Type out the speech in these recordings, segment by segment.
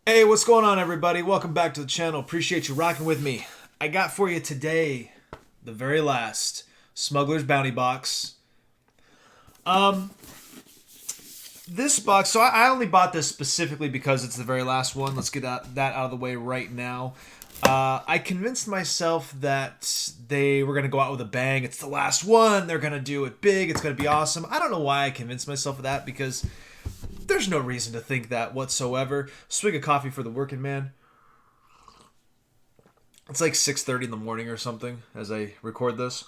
Hey, what's going on, everybody? Welcome back to the channel. Appreciate you rocking with me. I got for you today the very last Smugglers Bounty Box. Um, this box, so I only bought this specifically because it's the very last one. Let's get that out of the way right now. I convinced myself that they were going to go out with a bang. It's the last one. They're going to do it big. It's going to be awesome. I don't know why I convinced myself of that because there's no reason to think that whatsoever. Swig of coffee for the working man. It's like 6:30 in the morning or something as I record this.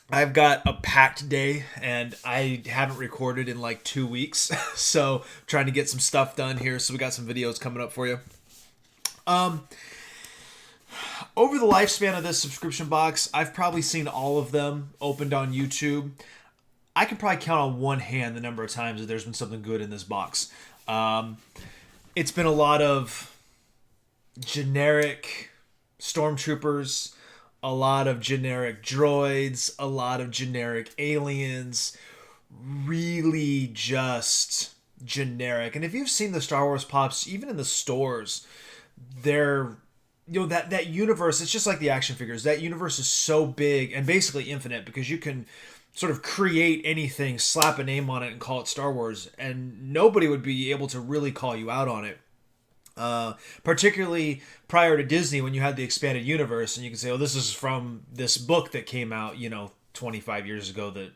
I've got a packed day and I haven't recorded in like 2 weeks. So trying to get some stuff done here. So we got some videos coming up for you. Over the lifespan of this subscription box, I've probably seen all of them opened on YouTube. I can probably count on one hand the number of times that there's been something good in this box. It's been a lot of generic stormtroopers, a lot of generic droids, a lot of generic aliens, really just generic. And if you've seen the Star Wars pops, even in the stores, they're that universe, it's just like the action figures. That universe is so big and basically infinite because you can sort of create anything, slap a name on it, and call it Star Wars, and nobody would be able to really call you out on it. Particularly prior to Disney, when you had the expanded universe, and you can say, "Oh, this is from this book that came out, 25 years ago that,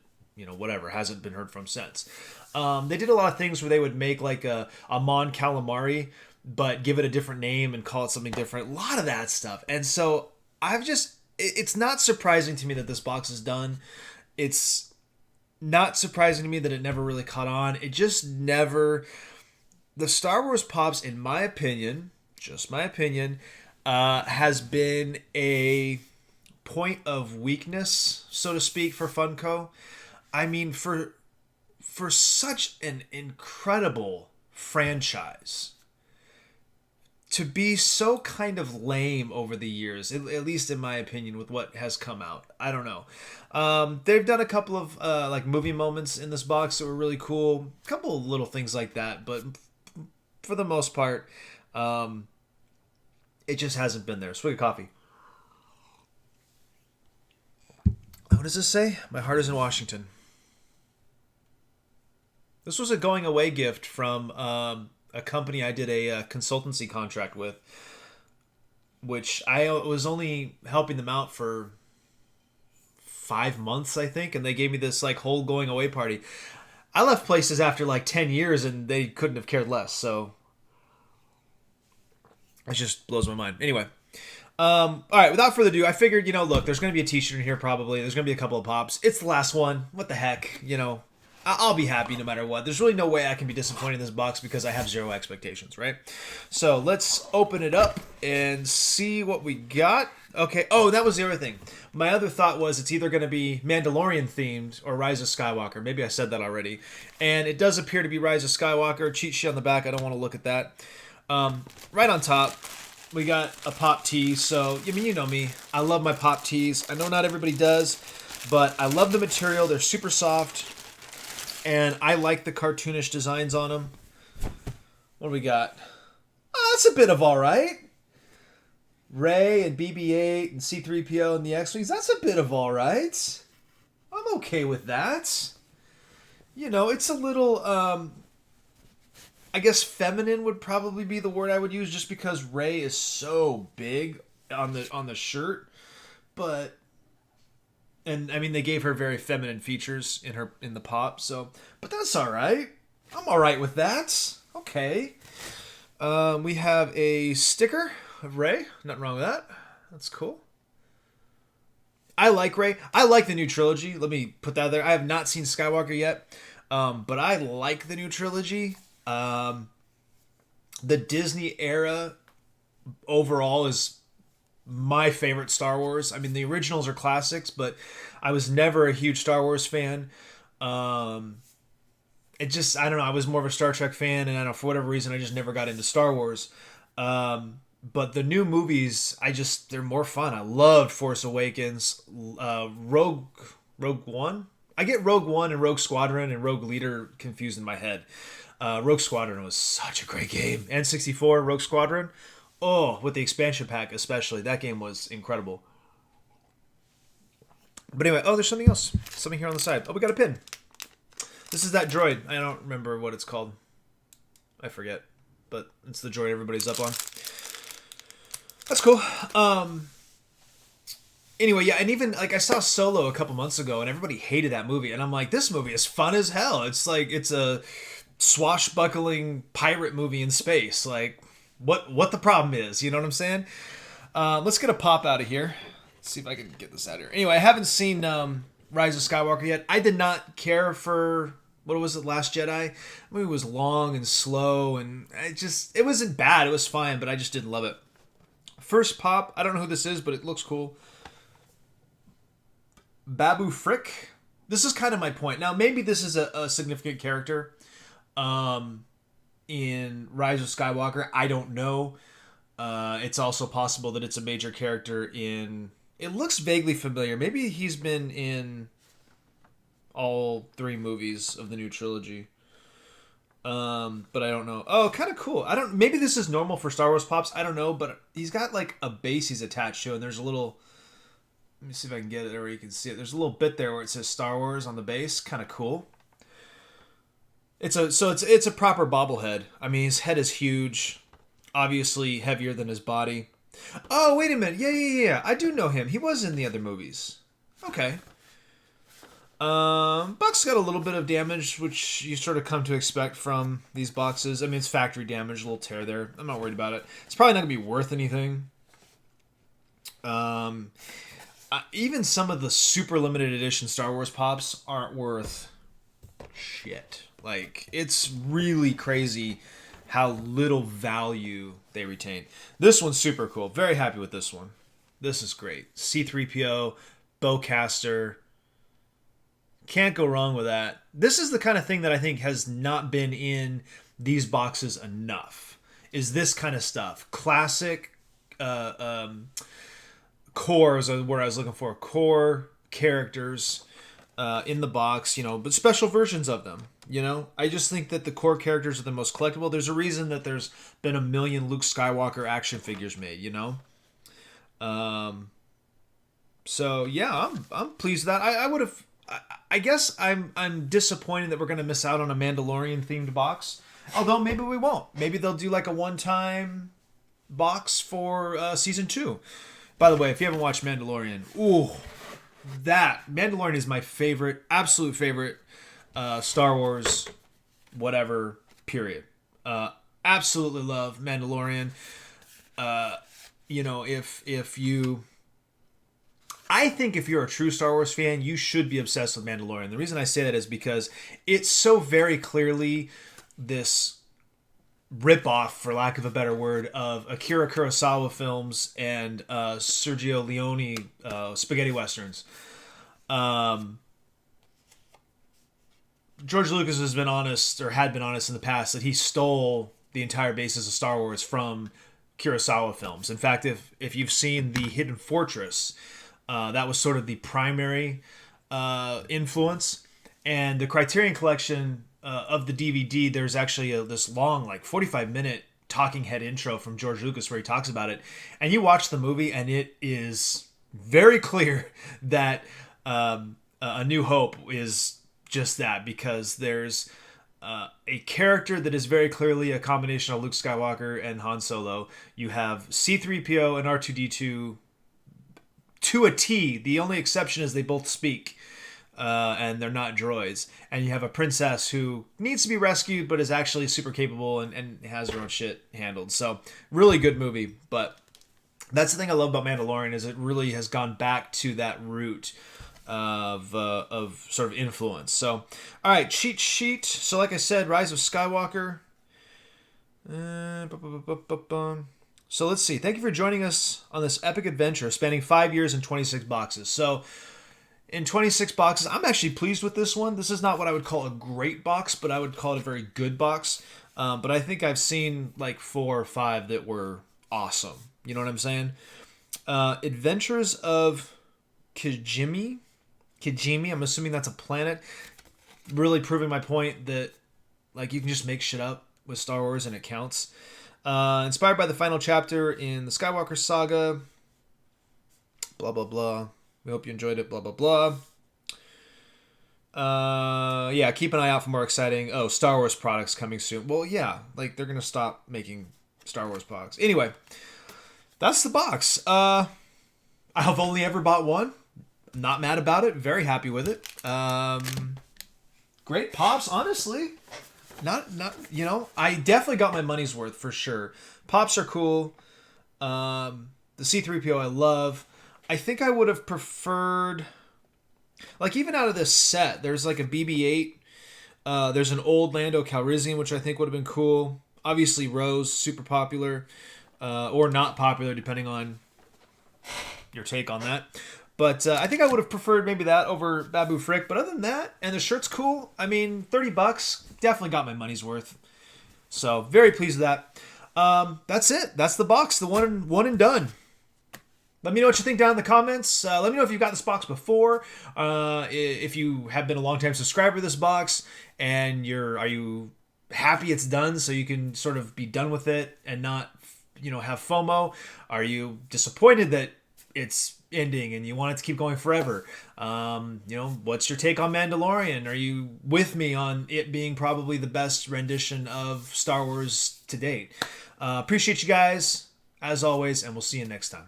whatever, hasn't been heard from since." They did a lot of things where they would make like a Mon Calamari, but give it a different name and call it something different. A lot of that stuff, and so it's not surprising to me that this box is done. It's not surprising to me that it never really caught on. It just never... The Star Wars Pops, in my opinion, just my opinion, has been a point of weakness, so to speak, for Funko. I mean, for such an incredible franchise to be so kind of lame over the years, at least in my opinion, with what has come out. I don't know. They've done a couple of like movie moments in this box that were really cool. A couple of little things like that, but for the most part, it just hasn't been there. Swig of coffee. What does this say? My heart is in Washington. This was a going away gift from a company I did a consultancy contract with, which I was only helping them out for 5 months, I think, and they gave me this like whole going away party. I left places after like 10 years and they couldn't have cared less, so it just blows my mind. Anyway, all right, without further ado, I figured, look, there's going to be a t-shirt in here probably. There's going to be a couple of pops. It's the last one. What the heck, I'll be happy no matter what. There's really no way I can be disappointed in this box because I have zero expectations, right? So let's open it up and see what we got. Okay. Oh, that was the other thing. My other thought was it's either going to be Mandalorian themed or Rise of Skywalker. Maybe I said that already. And it does appear to be Rise of Skywalker. Cheat sheet on the back. I don't want to look at that. Right on top, we got a pop tee. So, you know me. I love my pop tees. I know not everybody does, but I love the material. They're super soft. And I like the cartoonish designs on them. What do we got? Oh, that's a bit of all right. Rey and BB-8 and C-3PO and the X-Wings. That's a bit of all right. I'm okay with that. It's a little, I guess feminine would probably be the word I would use just because Rey is so big on the shirt. But... And I mean, they gave her very feminine features in the pop, so, but that's all right. I'm all right with that. Okay. We have a sticker of Rey. Nothing wrong with that. That's cool. I like Rey. I like the new trilogy. Let me put that there. I have not seen Skywalker yet, but I like the new trilogy. The Disney era overall is my favorite Star Wars. I mean, the originals are classics, but I was never a huge Star Wars fan. I don't know, I was more of a Star Trek fan, and I don't know, for whatever reason, I just never got into Star Wars. But the new movies, they're more fun. I loved Force Awakens, Rogue One. I get Rogue One and Rogue Squadron and Rogue Leader confused in my head. Rogue Squadron was such a great game. N64 Rogue Squadron. Oh, with the expansion pack especially. That game was incredible. But anyway, oh, there's something else. Something here on the side. Oh, we got a pin. This is that droid. I don't remember what it's called. I forget. But it's the droid everybody's up on. That's cool. Anyway, yeah, and even, like, I saw Solo a couple months ago, and everybody hated that movie. And I'm like, this movie is fun as hell. It's like, it's a swashbuckling pirate movie in space. Like, what the problem is, you know what I'm saying? Let's get a pop out of here. Let's see if I can get this out of here. Anyway, I haven't seen Rise of Skywalker yet. I did not care for, what was it, Last Jedi? The movie was long and slow, and it wasn't bad. It was fine, but I just didn't love it. First pop, I don't know who this is, but it looks cool. Babu Frick. This is kind of my point. Now, maybe this is a significant character in Rise of Skywalker. I don't know. It's also possible that it's a major character in... It looks vaguely familiar. Maybe he's been in all 3 movies of the new trilogy. But I don't know. Oh, kind of cool. Maybe this is normal for Star Wars pops. I don't know, but he's got like a base he's attached to, and there's a little... Let me see if I can get it where you can see it. There's a little bit there where it says Star Wars on the base. Kind of cool. It's a proper bobblehead. I mean, his head is huge. Obviously heavier than his body. Oh, wait a minute. Yeah. I do know him. He was in the other movies. Okay. Buck's got a little bit of damage, which you sort of come to expect from these boxes. I mean, it's factory damage, a little tear there. I'm not worried about it. It's probably not going to be worth anything. Even some of the super limited edition Star Wars pops aren't worth shit. Like, it's really crazy how little value they retain. This one's super cool. Very happy with this one. This is great. C-3PO, bowcaster. Can't go wrong with that. This is the kind of thing that I think has not been in these boxes enough. Is this kind of stuff. Classic core is what I was looking for. Core characters in the box, but special versions of them. I just think that the core characters are the most collectible. There's a reason that there's been a million Luke Skywalker action figures made, So yeah, I'm pleased with that. I would have. I guess I'm disappointed that we're gonna miss out on a Mandalorian themed box. Although maybe we won't. Maybe they'll do like a one-time box for season 2. By the way, if you haven't watched Mandalorian, Mandalorian is my favorite, absolute favorite Star Wars, whatever, period. Absolutely love Mandalorian. I think if you're a true Star Wars fan, you should be obsessed with Mandalorian. The reason I say that is because it's so very clearly this rip-off, for lack of a better word, of Akira Kurosawa films and Sergio Leone spaghetti westerns. George Lucas has been honest, or had been honest in the past, that he stole the entire basis of Star Wars from Kurosawa films. In fact, if you've seen The Hidden Fortress, that was sort of the primary influence. And the Criterion Collection of the DVD, there's actually this long, like 45-minute talking head intro from George Lucas where he talks about it. And you watch the movie, and it is very clear that A New Hope is just that, because there's a character that is very clearly a combination of Luke Skywalker and Han Solo. You have C-3PO and R2-D2 to a T. The only exception is they both speak, and they're not droids. And you have a princess who needs to be rescued, but is actually super capable and has her own shit handled. So, really good movie. But that's the thing I love about Mandalorian, is it really has gone back to that root of sort of influence. So, all right, cheat sheet. So, like I said, Rise of Skywalker. So let's see. Thank you for joining us on this epic adventure spanning 5 years and 26 boxes. So in 26 boxes, I'm actually pleased with this one. This is not what I would call a great box, but I would call it a very good box. But I think I've seen like 4 or 5 that were awesome. You know what I'm saying? Adventures of Kijimi. I'm assuming that's a planet. Really proving my point that Like, you can just make shit up with Star Wars and it counts. Inspired by the final chapter in the Skywalker saga. Blah, blah, blah. We hope you enjoyed it. Blah, blah, blah. Yeah, keep an eye out for more exciting Star Wars products coming soon. Well, yeah, like they're gonna stop making Star Wars products. Anyway, that's the box. I have only ever bought one. Not mad about it. Very happy with it. Great pops, honestly. Not I definitely got my money's worth for sure. Pops are cool. The C-3PO I love. I think I would have preferred, like, even out of this set, there's like a BB-8. There's an old Lando Calrissian, which I think would have been cool. Obviously, Rose, super popular, or not popular, depending on your take on that. But I think I would have preferred maybe that over Babu Frick. But other than that, and the shirt's cool. I mean, $30, definitely got my money's worth. So very pleased with that. That's it. That's the box. The one and done. Let me know what you think down in the comments. Let me know if you've got this box before. If you have been a long-time subscriber to this box, and are you happy it's done so you can sort of be done with it and not, have FOMO? Are you disappointed that it's ending and you want it to keep going forever? What's your take on Mandalorian? Are you with me on it being probably the best rendition of Star Wars to date? Appreciate you guys, as always, and we'll see you next time.